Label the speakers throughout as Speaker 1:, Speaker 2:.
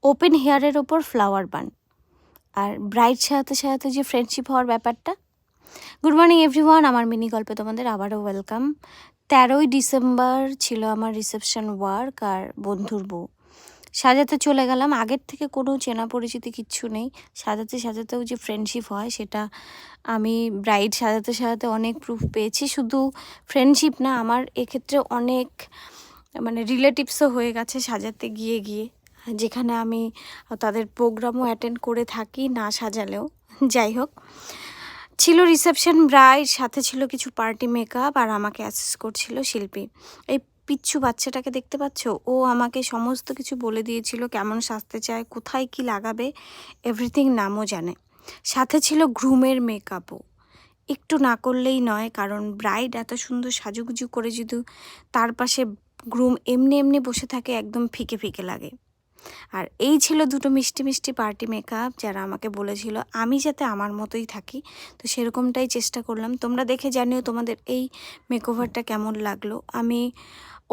Speaker 1: Open হেয়ারের ওপর flower বান, আর bright সাজাতে সাজাতে যে ফ্রেন্ডশিপ হওয়ার ব্যাপারটা। গুড মর্নিং এভরিওয়ান, আমার মিনি গল্পে তোমাদের আবারও ওয়েলকাম। 13ই ডিসেম্বর ছিল আমার রিসেপশন ওয়ার্ক, আর বন্ধুর বউ সাজাতে চলে গেলাম। আগের থেকে কোনো চেনা পরিচিতি কিচ্ছু নেই, সাজাতে সাজাতেও যে ফ্রেন্ডশিপ হয় সেটা আমি ব্রাইড সাজাতে সাজাতে অনেক প্রুফ পেয়েছি। শুধু ফ্রেন্ডশিপ না, আমার এক্ষেত্রে অনেক রিলেটিভসও হয়ে গেছে সাজাতে গিয়ে গিয়ে, যেখানে আমি তাদের প্রোগ্রামও অ্যাটেন্ড করে থাকি না সাজালেও। যাই হোক, ছিল রিসেপশন ব্রাইড, সাথে ছিল কিছু পার্টি মেকআপ, আর আমাকে অ্যাসিস্ট করছিল শিল্পী। এই পিচ্ছু বাচ্চাটাকে দেখতে পাচ্ছ, ও আমাকে সমস্ত কিছু বলে দিয়েছিল, কেমন সাজতে চায়, কোথায় কি লাগাবে, এভরিথিং নামও জানে। সাথে ছিল গ্রুমের মেকআপও, একটু না করলেই নয়, কারণ ব্রাইড এত সুন্দর সাজুগুজু করে যদি তার পাশে গ্রুম এমনি এমনি বসে থাকে, একদম ফিকে ফিকে লাগে। আর এই ছিল দুটো মিষ্টি মিষ্টি পার্টি মেকআপ, যারা আমাকে বলেছিল আমি যাতে আমার মতোই থাকি, তো সেরকমটাই চেষ্টা করলাম। তোমরা দেখে জানিও তোমাদের এই মেকওভারটা কেমন লাগলো। আমি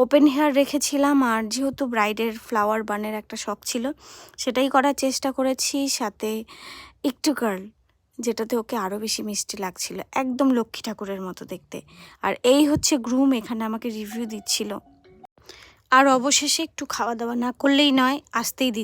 Speaker 1: ওপেন হেয়ার রেখেছিলাম, আর যেহেতু ব্রাইডের ফ্লাওয়ার বানের একটা শখ ছিল, সেটাই করার চেষ্টা করেছি। সাথে একটু কার্ল, যেটাতে ওকে আরও বেশি মিষ্টি লাগছিল, একদম লক্ষ্মী ঠাকুরের মতো দেখতে। আর এই হচ্ছে গ্রুম, এখানে আমাকে রিভিউ দিচ্ছিল। আর অবশেষে একটু খাওয়া দাওয়া না করলেই নয়, আসতেই দিচ্ছি।